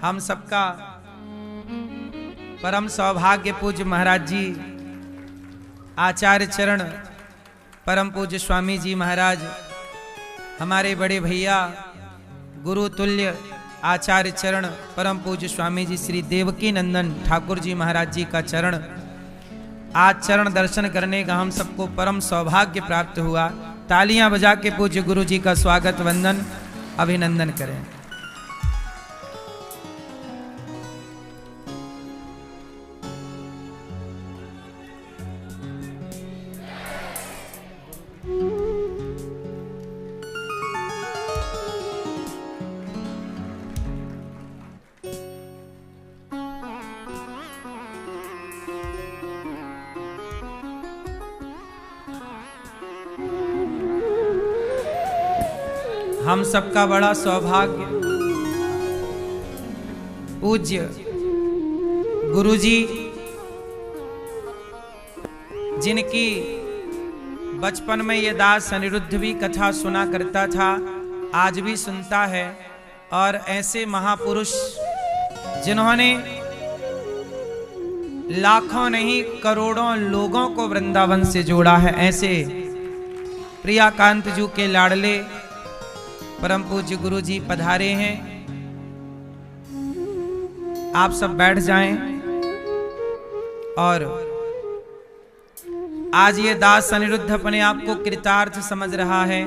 हम सबका परम सौभाग्य पूज्य महाराज जी आचार्य चरण परम पूज्य स्वामी जी महाराज, हमारे बड़े भैया गुरु तुल्य आचार्य चरण परम पूज्य स्वामी जी श्री देवकी नंदन ठाकुर जी महाराज जी का चरण, आज चरण दर्शन करने का हम सबको परम सौभाग्य प्राप्त हुआ। तालियां बजा के पूज्य गुरु जी का स्वागत वंदन अभिनंदन करें। हम सबका बड़ा सौभाग्य पूज्य गुरुजी, जिनकी बचपन में ये दास अनिरुद्ध भी कथा सुना करता था, आज भी सुनता है। और ऐसे महापुरुष जिन्होंने लाखों नहीं करोड़ों लोगों को वृंदावन से जोड़ा है, ऐसे प्रियाकांत जी के लाडले परम पूज्य गुरु जी पधारे हैं। आप सब बैठ जाएं। और आज ये दास अनिरुद्ध अपने आप को कृतार्थ समझ रहा है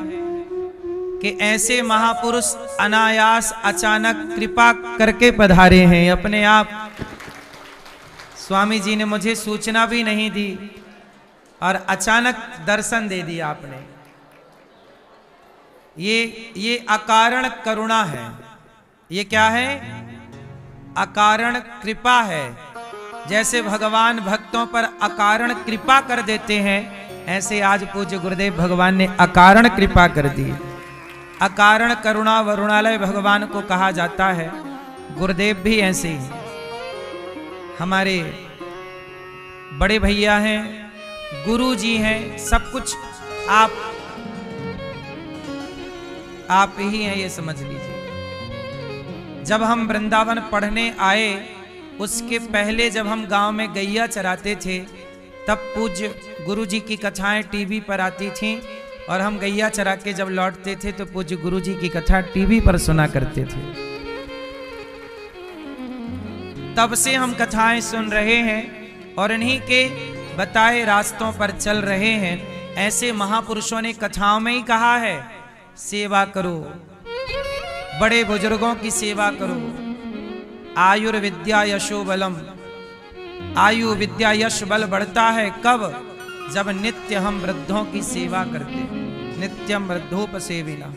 कि ऐसे महापुरुष अनायास अचानक कृपा करके पधारे हैं। अपने आप स्वामी जी ने मुझे सूचना भी नहीं दी और अचानक दर्शन दे दिया आपने। ये अकारण करुणा है। ये क्या है? अकारण कृपा है। जैसे भगवान भक्तों पर अकारण कृपा कर देते हैं, ऐसे आज पूज्य गुरुदेव भगवान ने अकारण कृपा कर दी। अकारण करुणा वरुणालय भगवान को कहा जाता है। गुरुदेव भी ऐसे ही हमारे बड़े भैया हैं, गुरु जी हैं, सब कुछ आप ही हैं, ये समझ लीजिए। जब हम वृंदावन पढ़ने आए, उसके पहले जब हम गांव में गैया चराते थे, तब पूज्य गुरु जी की कथाएं टीवी पर आती थीं और हम गैया चरा के जब लौटते थे तो पूज्य गुरु जी की कथा टीवी पर सुना करते थे। तब से हम कथाएं सुन रहे हैं और इन्हीं के बताए रास्तों पर चल रहे हैं। ऐसे महापुरुषों ने कथाओं में ही कहा है, सेवा करो, बड़े बुजुर्गों की सेवा करो। आयुर्विद्या यशो बलम, आयु विद्या यश बल बढ़ता है कब? जब नित्य हम वृद्धों की सेवा करते हैं। नित्यम वृद्धोपसेविना।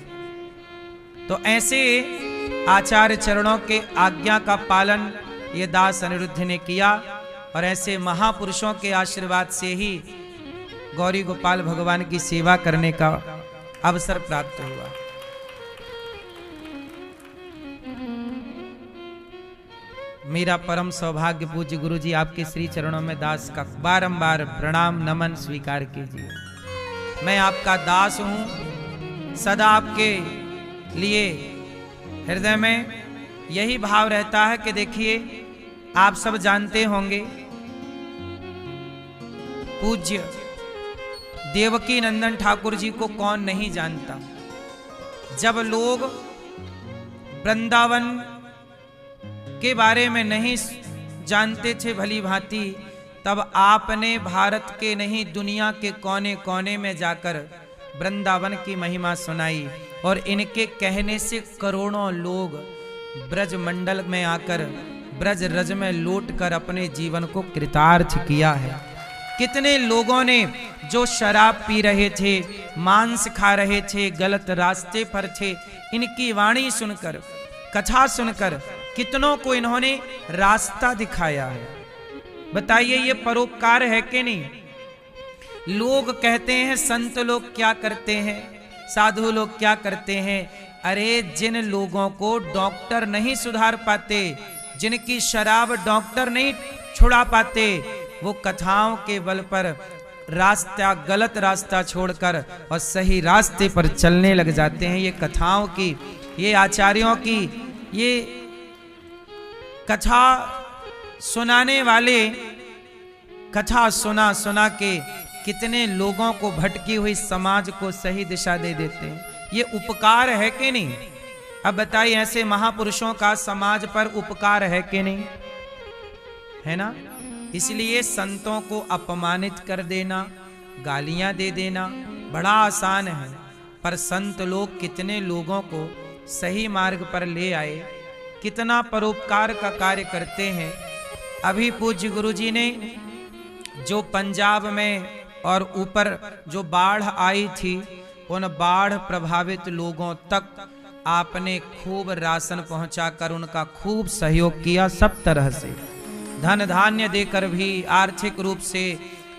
तो ऐसे आचार्य चरणों के आज्ञा का पालन ये दास अनिरुद्ध ने किया और ऐसे महापुरुषों के आशीर्वाद से ही गौरी गोपाल भगवान की सेवा करने का अवसर प्राप्त हुआ। मेरा परम सौभाग्य पूज्य गुरु जी आपके श्री चरणों में दास का बारंबार प्रणाम नमन स्वीकार कीजिए। मैं आपका दास हूं, सदा आपके लिए हृदय में यही भाव रहता है कि देखिए, आप सब जानते होंगे पूज्य देवकी नंदन ठाकुर जी को कौन नहीं जानता। जब लोग वृंदावन के बारे में नहीं जानते थे भली भांति, तब आपने भारत के नहीं दुनिया के कोने कोने में जाकर वृंदावन की महिमा सुनाई और इनके कहने से करोड़ों लोग ब्रज मंडल में आकर ब्रज रज में लौटकर अपने जीवन को कृतार्थ किया है। कितने लोगों ने जो शराब पी रहे थे, मांस खा रहे थे, गलत रास्ते पर थे, इनकी वाणी सुनकर, कथा सुनकर कितनों को इन्होंने रास्ता दिखाया है। बताइए, ये परोपकार है कि नहीं? लोग कहते हैं संत लोग क्या करते हैं, साधु लोग क्या करते हैं। अरे, जिन लोगों को डॉक्टर नहीं सुधार पाते, जिनकी शराब डॉक्टर नहीं छुड़ा पाते, वो कथाओं के बल पर रास्ता, गलत रास्ता छोड़कर और सही रास्ते पर चलने लग जाते हैं। ये कथाओं की, ये आचार्यों की, ये कथा सुनाने वाले कथा सुना सुना के कितने लोगों को भटकी हुई समाज को सही दिशा दे देते हैं। ये उपकार है कि नहीं? अब बताइए, ऐसे महापुरुषों का समाज पर उपकार है कि नहीं? है ना? इसलिए संतों को अपमानित कर देना, गालियां दे देना बड़ा आसान है, पर संत लोग कितने लोगों को सही मार्ग पर ले आए, कितना परोपकार का कार्य करते हैं। अभी पूज्य गुरुजी ने जो पंजाब में और ऊपर जो बाढ़ आई थी, उन बाढ़ प्रभावित लोगों तक आपने खूब राशन पहुंचाकर उनका खूब सहयोग किया, सब तरह से धन धान्य देकर भी, आर्थिक रूप से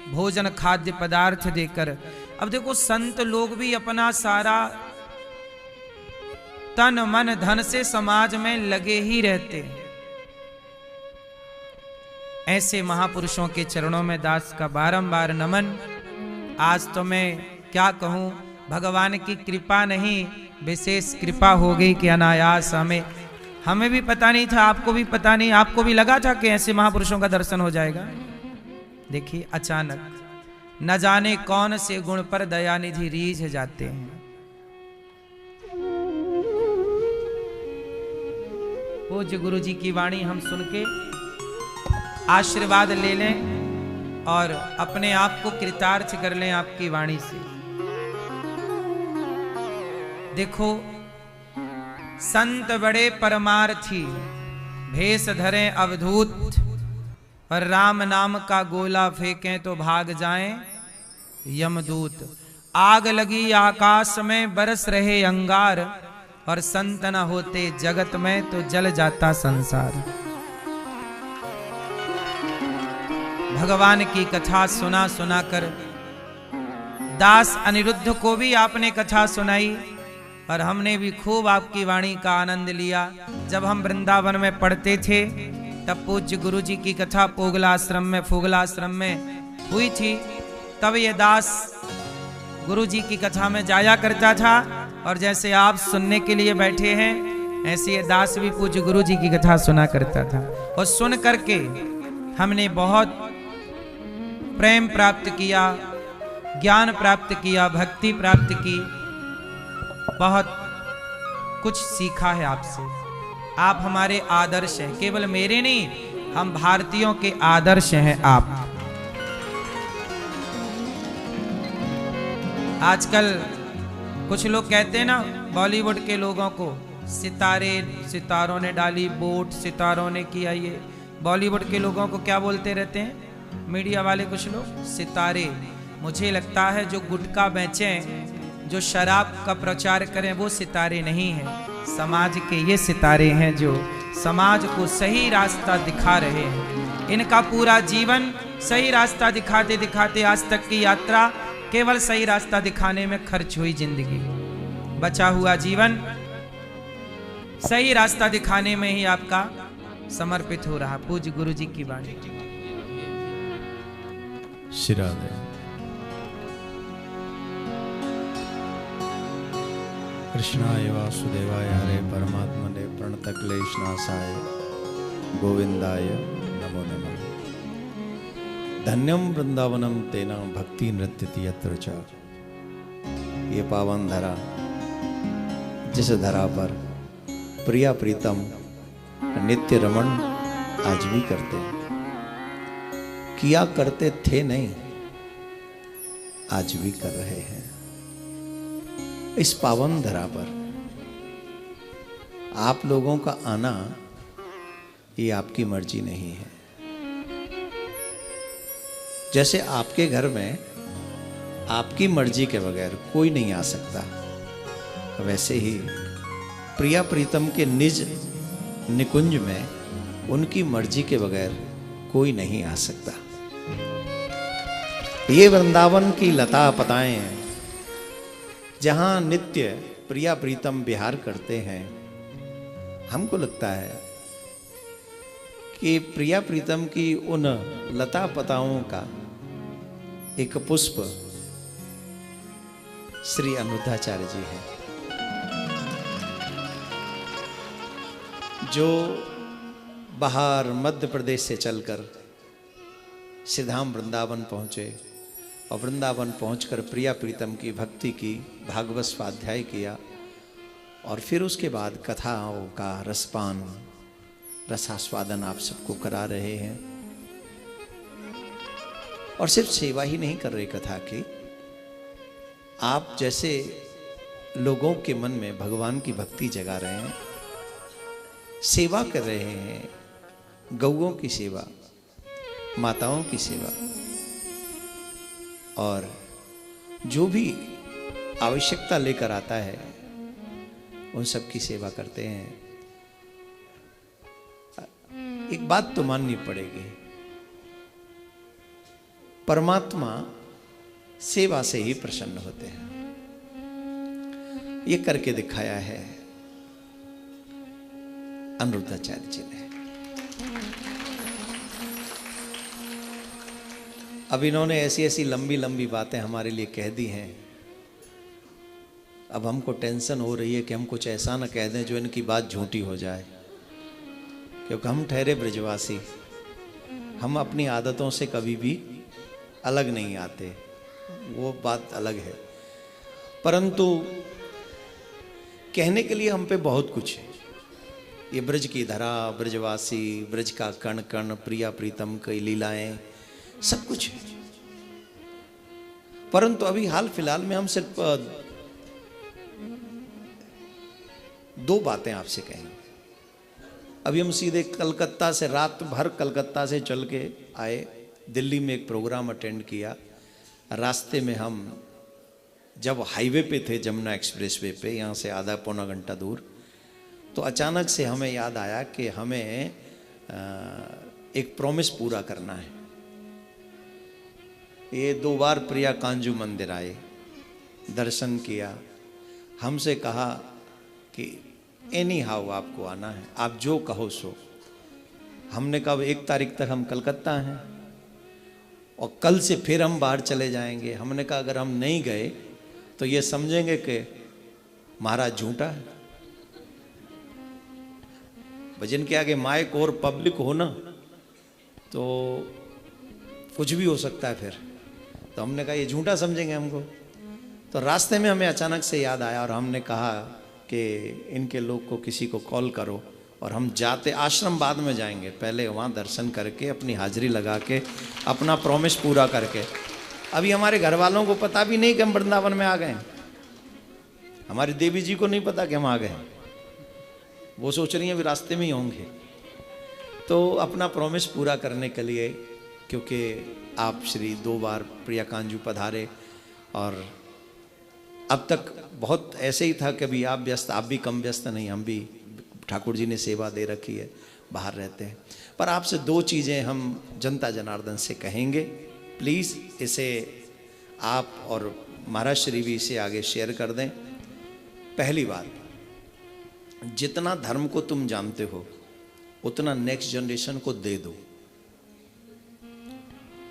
भोजन खाद्य पदार्थ देकर। अब देखो, संत लोग भी अपना सारा तन मन धन से समाज में लगे ही रहते हैं। ऐसे महापुरुषों के चरणों में दास का बारंबार नमन। आज तो मैं क्या कहूं, भगवान की कृपा नहीं, विशेष कृपा हो गई कि अनायास हमें भी पता नहीं था, आपको भी पता नहीं, आपको भी लगा था कि ऐसे महापुरुषों का दर्शन हो जाएगा। देखिए, अचानक न जाने कौन से गुण पर दयानिधि रीझ जाते हैं। पूज्य गुरु जी की वाणी हम सुन के आशीर्वाद ले लें और अपने आप को कृतार्थ कर लें आपकी वाणी से। देखो, संत बड़े परमार्थी, भेष धरें अवधूत, और राम नाम का गोला फेंकें तो भाग जाएं यमदूत। आग लगी आकाश में बरस रहे अंगार, और संत न होते जगत में तो जल जाता संसार। भगवान की कथा सुना सुना कर दास अनिरुद्ध को भी आपने कथा सुनाई, और हमने भी खूब आपकी वाणी का आनंद लिया। जब हम वृंदावन में पढ़ते थे तब पूज्य गुरु जी की कथा फोगलाश्रम में हुई थी। तब ये दास गुरु जी की कथा में जाया करता था, और जैसे आप सुनने के लिए बैठे हैं, ऐसे ये दास भी पूज्य गुरु जी की कथा सुना करता था। और सुन करके हमने बहुत प्रेम प्राप्त किया, ज्ञान प्राप्त किया, भक्ति प्राप्त की, बहुत कुछ सीखा है आपसे। आप हमारे आदर्श हैं, केवल मेरे नहीं, हम भारतीयों के आदर्श हैं आप। आजकल कुछ लोग कहते हैं ना, बॉलीवुड के लोगों को, सितारों ने डाली वोट, सितारों ने किया ये। बॉलीवुड के लोगों को क्या बोलते रहते हैं मीडिया वाले कुछ लोग? सितारे। मुझे लगता है जो गुटखा बेचें, जो शराब का प्रचार करें, वो सितारे नहीं हैं। समाज के ये सितारे हैं जो समाज को सही रास्ता दिखा रहे हैं। इनका पूरा जीवन सही रास्ता दिखाते दिखाते आज तक की यात्रा केवल सही रास्ता दिखाने में खर्च हुई जिंदगी। बचा हुआ जीवन सही रास्ता दिखाने में ही आपका समर्पित हो रहा। पूज्य गुरु जी की वाणी। शिरादे कृष्णाय वासुदेवाय हरे परमात्मने प्रणतक्लेशनाशाय गोविंदाय नमो नमः। धन्यम वृंदावनम तेना भक्ति नृत्यति यत्र च। ये पावन धरा, जिस धरा पर प्रिया प्रीतम नित्य रमण आज भी करते हैं, किया करते थे नहीं, आज भी कर रहे हैं। इस पावन धरा पर आप लोगों का आना ये आपकी मर्जी नहीं है। जैसे आपके घर में आपकी मर्जी के बगैर कोई नहीं आ सकता, वैसे ही प्रिया प्रीतम के निज निकुंज में उनकी मर्जी के बगैर कोई नहीं आ सकता। ये वृंदावन की लता पताएं हैं जहां नित्य प्रिया प्रीतम विहार करते हैं। हमको लगता है कि प्रिया प्रीतम की उन लता पताओं का एक पुष्प श्री अनिरुद्धाचार्य जी हैं, जो बाहर मध्य प्रदेश से चलकर श्रीधाम वृंदावन पहुँचे और वृंदावन पहुंचकर प्रिया प्रीतम की भक्ति की, भागवत स्वाध्याय किया और फिर उसके बाद कथाओं का रसपान, रसास्वादन आप सबको करा रहे हैं। और सिर्फ सेवा ही नहीं कर रहे कथा की, आप जैसे लोगों के मन में भगवान की भक्ति जगा रहे हैं, सेवा कर रहे हैं, गौओं की सेवा, माताओं की सेवा, और जो भी आवश्यकता लेकर आता है उन सब की सेवा करते हैं। एक बात तो माननी पड़ेगी, परमात्मा सेवा से ही प्रसन्न होते हैं। ये करके दिखाया है अनिरुद्धाचार्य जी ने। अब इन्होंने ऐसी ऐसी लंबी लंबी बातें हमारे लिए कह दी हैं। अब हमको टेंशन हो रही है कि हम कुछ ऐसा ना कह दें जो इनकी बात झूठी हो जाए, क्योंकि हम ठहरे ब्रजवासी, हम अपनी आदतों से कभी भी अलग नहीं आते, वो बात अलग है। परंतु कहने के लिए हम पे बहुत कुछ है। ये ब्रज की धरा, ब्रजवासी, ब्रज का कण कण, प्रिया प्रीतम की लीलाएं, सब कुछ है। परंतु अभी हाल फिलहाल में हम सिर्फ दो बातें आपसे कहेंगे। अभी हम सीधे कलकत्ता से, रात भर कलकत्ता से चल के आए, दिल्ली में एक प्रोग्राम अटेंड किया। रास्ते में हम जब हाईवे पे थे, जमुना एक्सप्रेसवे पे, यहाँ से आधा पौना घंटा दूर, तो अचानक से हमें याद आया कि हमें एक प्रॉमिस पूरा करना है। ये 2 बार प्रिया कांजू मंदिर आए, दर्शन किया, हमसे कहा कि एनी हाउ आपको आना है, आप जो कहो सो। हमने कहा 1 तारीख तक हम कलकत्ता हैं और कल से फिर हम बाहर चले जाएंगे। हमने कहा अगर हम नहीं गए तो ये समझेंगे कि महाराज झूठा है। भजन के आगे माइक और पब्लिक हो ना तो कुछ भी हो सकता है फिर। तो हमने कहा ये झूठा समझेंगे हमको। तो रास्ते में हमें अचानक से याद आया और हमने कहा कि इनके लोग को किसी को कॉल करो, और हम जाते, आश्रम बाद में जाएंगे, पहले वहाँ दर्शन करके अपनी हाजिरी लगा के अपना प्रॉमिस पूरा करके। अभी हमारे घर वालों को पता भी नहीं कि हम वृंदावन में आ गए, हमारी देवी जी को नहीं पता कि हम आ गए, वो सोच रही हैं अभी रास्ते में ही होंगे। तो अपना प्रॉमिस पूरा करने के लिए, क्योंकि आप श्री 2 बार प्रिया कांजू पधारे और अब तक बहुत ऐसे ही था कि अभी आप व्यस्त, आप भी कम व्यस्त नहीं, हम भी, ठाकुर जी ने सेवा दे रखी है, बाहर रहते हैं। पर आपसे 2 चीज़ें हम जनता जनार्दन से कहेंगे, प्लीज़ इसे आप और महाराज श्री भी इसे आगे शेयर कर दें। पहली बात, जितना धर्म को तुम जानते हो उतना नेक्स्ट जनरेशन को दे दो,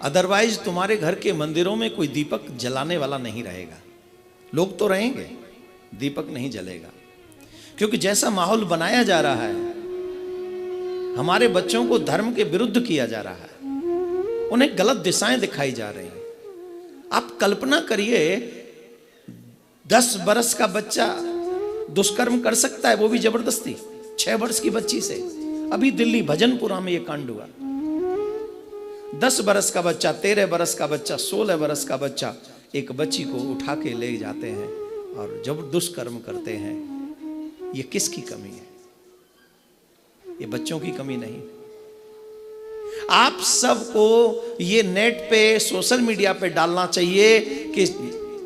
अदरवाइज तुम्हारे घर के मंदिरों में कोई दीपक जलाने वाला नहीं रहेगा। लोग तो रहेंगे, दीपक नहीं जलेगा। क्योंकि जैसा माहौल बनाया जा रहा है, हमारे बच्चों को धर्म के विरुद्ध किया जा रहा है, उन्हें गलत दिशाएं दिखाई जा रही हैं। आप कल्पना करिए, 10 बरस का बच्चा दुष्कर्म कर सकता है, वो भी जबरदस्ती, 6 वर्ष की बच्ची से। अभी दिल्ली भजनपुरा में ये कांड हुआ। 10 बरस का बच्चा, 13 बरस का बच्चा, 16 बरस का बच्चा एक बच्ची को उठा के ले जाते हैं और जब दुष्कर्म करते हैं। ये किसकी कमी है? ये बच्चों की कमी नहीं। आप सबको ये नेट पे, सोशल मीडिया पे डालना चाहिए कि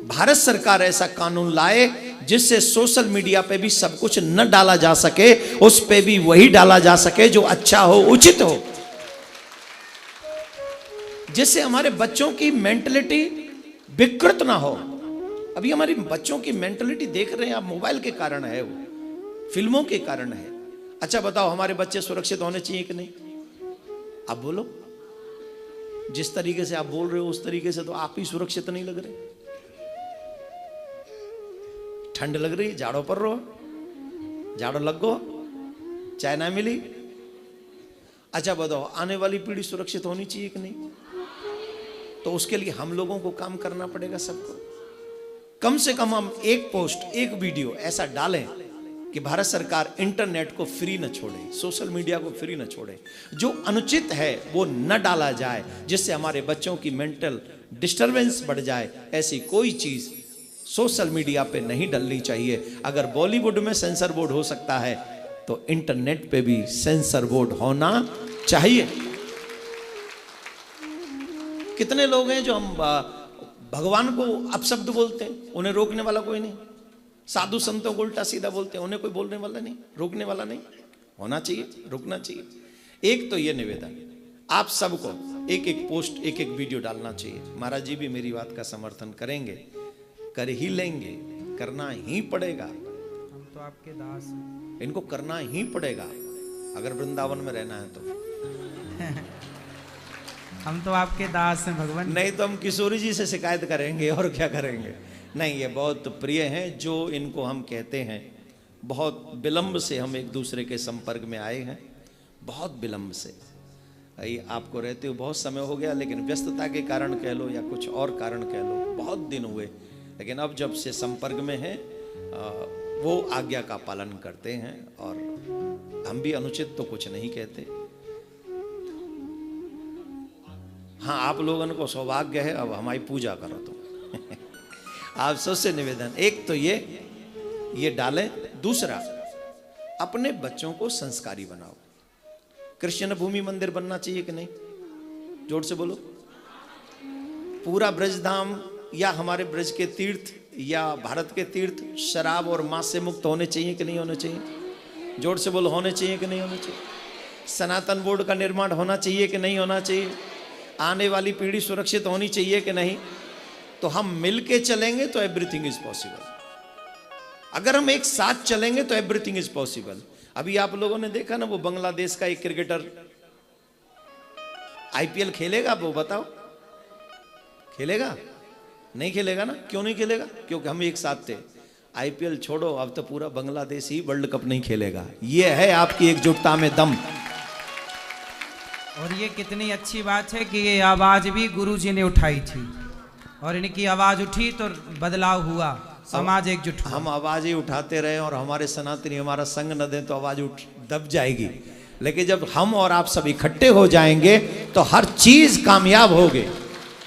भारत सरकार ऐसा कानून लाए जिससे सोशल मीडिया पे भी सब कुछ न डाला जा सके, उस पे भी वही डाला जा सके जो अच्छा हो, उचित हो, जिससे हमारे बच्चों की मेंटलिटी विकृत ना हो। अभी हमारी बच्चों की मेंटलिटी देख रहे हैं आप, मोबाइल के कारण है, वो फिल्मों के कारण है। अच्छा बताओ, हमारे बच्चे सुरक्षित होने चाहिए कि नहीं? आप बोलो। जिस तरीके से आप बोल रहे हो उस तरीके से तो आप ही सुरक्षित नहीं लग रहे। ठंड लग रही, जाड़ों पर रहो, जाड़ो लग गो, चाय ना मिली, अच्छा बताओ, आने वाली पीढ़ी सुरक्षित होनी चाहिए कि नहीं? तो उसके लिए हम लोगों को काम करना पड़ेगा सबको। कम से कम हम एक पोस्ट, एक वीडियो ऐसा डालें कि भारत सरकार इंटरनेट को फ्री न छोड़े, सोशल मीडिया को फ्री न छोड़े। जो अनुचित है वो न डाला जाए, जिससे हमारे बच्चों की मेंटल डिस्टरबेंस बढ़ जाए। ऐसी कोई चीज सोशल मीडिया पे नहीं डलनी चाहिए। अगर बॉलीवुड में सेंसर बोर्ड हो सकता है तो इंटरनेट पे भी सेंसर बोर्ड होना चाहिए। कितने लोग हैं जो हम भगवान को अपशब्द बोलते हैं, उन्हें रोकने वाला कोई नहीं। साधु संतों को उल्टा सीधा बोलते हैं, उन्हें कोई बोलने वाला नहीं, रोकने वाला नहीं। होना चाहिए, रुकना चाहिए। एक तो ये निवेदन, आप सबको एक एक पोस्ट, एक एक वीडियो डालना चाहिए। महाराज जी भी मेरी बात का समर्थन करेंगे, कर ही लेंगे, करना ही पड़ेगा। हम तो आपके दास हैं। इनको करना ही पड़ेगा अगर वृंदावन में रहना है तो। हम तो आपके दास हैं भगवान। नहीं तो हम किशोरी जी से शिकायत करेंगे और क्या करेंगे। नहीं, ये बहुत प्रिय हैं जो इनको हम कहते हैं। बहुत विलंब से हम एक दूसरे के संपर्क में आए हैं, बहुत विलंब से। आपको रहते हुए बहुत समय हो गया, लेकिन व्यस्तता के कारण कह लो या कुछ और कारण कह लो, बहुत दिन हुए। लेकिन अब जब से संपर्क में हैं, वो आज्ञा का पालन करते हैं और हम भी अनुचित तो कुछ नहीं कहते। हाँ, आप लोगों को सौभाग्य है, अब हमारी पूजा करो तुम। आप सबसे निवेदन, एक तो ये डालें। दूसरा, अपने बच्चों को संस्कारी बनाओ। कृष्ण भूमि मंदिर बनना चाहिए कि नहीं? जोर से बोलो। पूरा ब्रज धाम या हमारे ब्रज के तीर्थ या भारत के तीर्थ शराब और मांस से मुक्त होने चाहिए कि नहीं होने चाहिए? जोर से बोलो, होने चाहिए कि नहीं होने चाहिए? सनातन बोर्ड का निर्माण होना चाहिए कि नहीं होना चाहिए? आने वाली पीढ़ी सुरक्षित होनी चाहिए कि नहीं? तो हम मिलके चलेंगे तो एवरीथिंग इज पॉसिबल। अगर हम एक साथ चलेंगे तो एवरीथिंग इज पॉसिबल। अभी आप लोगों ने देखा ना, वो बांग्लादेश का एक क्रिकेटर आईपीएल खेलेगा, वो बताओ खेलेगा? नहीं खेलेगा ना। क्यों नहीं खेलेगा? क्योंकि हम एक साथ थे। आईपीएल छोड़ो, अब तो पूरा बांग्लादेश ही वर्ल्ड कप नहीं खेलेगा। ये है आपकी एकजुटता में दम। और ये कितनी अच्छी बात है कि ये आवाज भी गुरुजी ने उठाई थी, और इनकी आवाज उठी तो बदलाव हुआ, समाज एकजुट हुआ। हम आवाज ही उठाते रहे और हमारे सनातनी हमारा संग न दें तो आवाज दब जाएगी। लेकिन जब हम और आप सब इकट्ठे हो जाएंगे तो हर चीज कामयाब होगी।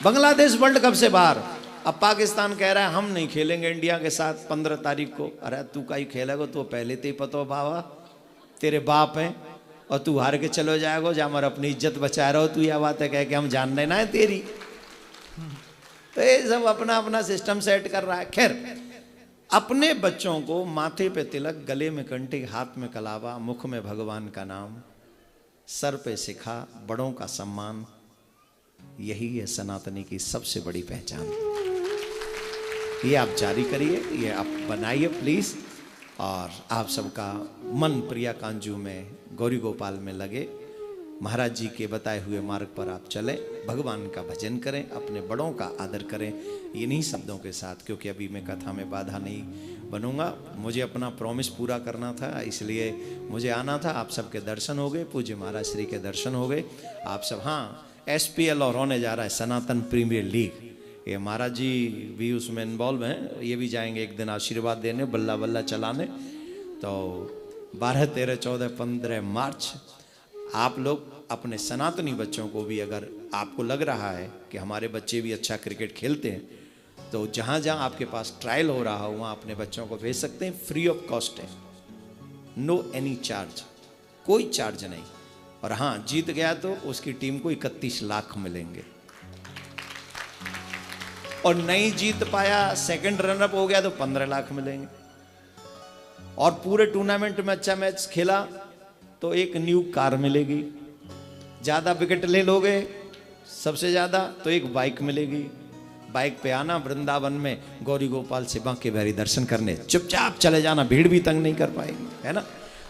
बांग्लादेश वर्ल्ड कप से बाहर। अब पाकिस्तान कह रहा है हम नहीं खेलेंगे इंडिया के साथ 15 तारीख को। अरे तू का ही खेलेगा, तो पहले ते ही पतो बाबा, तेरे बाप है और तू हार के चलो जाएगा। जा मर अपनी इज्जत बचा रहो। तू यह बात है कह के हम जान लेना है तेरी। तो ये सब अपना अपना सिस्टम सेट कर रहा है। खैर, अपने बच्चों को माथे पे तिलक, गले में कंठी, हाथ में कलावा, मुख में भगवान का नाम, सर पे सिखा, बड़ों का सम्मान, यही है सनातनी की सबसे बड़ी पहचान। ये आप जारी करिए, ये आप बनाइए प्लीज। और आप सबका मन प्रिया कांजू में, गौरी गोपाल में लगे। महाराज जी के बताए हुए मार्ग पर आप चलें, भगवान का भजन करें, अपने बड़ों का आदर करें, इन्हीं शब्दों के साथ। क्योंकि अभी मैं कथा में बाधा नहीं बनूंगा, मुझे अपना प्रॉमिस पूरा करना था, इसलिए मुझे आना था। आप सबके दर्शन हो गए, पूज्य महाराज श्री के दर्शन हो गए। आप सब, हाँ, SPL और होने जा रहा है सनातन प्रीमियर लीग। ये महाराज जी भी उसमें इन्वॉल्व हैं, ये भी जाएंगे एक दिन आशीर्वाद देने, बल्ला बल्ला चलाने। तो 12, 13, 14, 15 मार्च आप लोग अपने सनातनी बच्चों को भी, अगर आपको लग रहा है कि हमारे बच्चे भी अच्छा क्रिकेट खेलते हैं, तो जहाँ जहाँ आपके पास ट्रायल हो रहा हो वहाँ अपने बच्चों को भेज सकते हैं। फ्री ऑफ कॉस्ट है, नो एनी चार्ज, कोई चार्ज नहीं। और हाँ, जीत गया तो उसकी टीम को 31 लाख मिलेंगे, और नहीं जीत पाया, सेकंड रनअप हो गया तो 15 लाख मिलेंगे। और पूरे टूर्नामेंट में अच्छा मैच खेला तो एक न्यू कार मिलेगी। ज्यादा विकेट ले लोगे सबसे ज्यादा तो एक बाइक मिलेगी। बाइक पे आना, वृंदावन में गौरी गोपाल से बांके बिहारी दर्शन करने, चुपचाप चले जाना, भीड़ भी तंग नहीं कर पाएगी, है ना।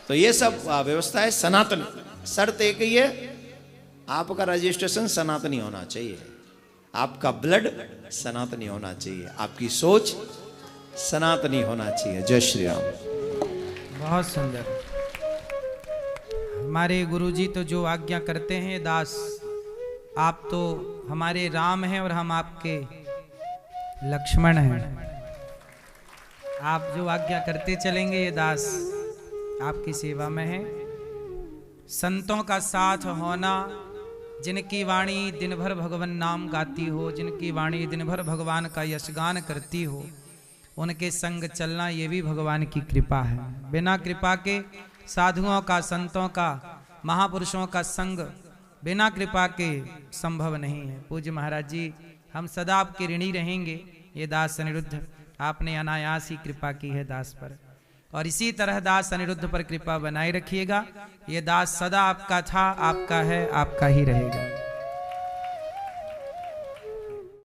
तो ये सब व्यवस्था है सनातन। शर्त एक ही है, आपका रजिस्ट्रेशन सनातनी होना चाहिए, आपका ब्लड सनातनी होना चाहिए, आपकी सोच सनातनी होना चाहिए। जय श्री राम। बहुत सुंदर। हमारे गुरुजी तो जो आज्ञा करते हैं दास, आप तो हमारे राम हैं और हम आपके लक्ष्मण हैं। आप जो आज्ञा करते चलेंगे ये दास आपकी सेवा में है। संतों का साथ होना, जिनकी वाणी दिन भर भगवान नाम गाती हो, जिनकी वाणी दिन भर भगवान का यशगान करती हो, उनके संग चलना ये भी भगवान की कृपा है। बिना कृपा के साधुओं का, संतों का, महापुरुषों का संग बिना कृपा के संभव नहीं है। पूज्य महाराज जी, हम सदा आपके ऋणी रहेंगे। ये दास अनिरुद्ध, आपने अनायास ही कृपा की है दास पर, और इसी तरह दास अनिरुद्ध पर कृपा बनाए रखिएगा। ये दास सदा आपका था, आपका है, आपका ही रहेगा।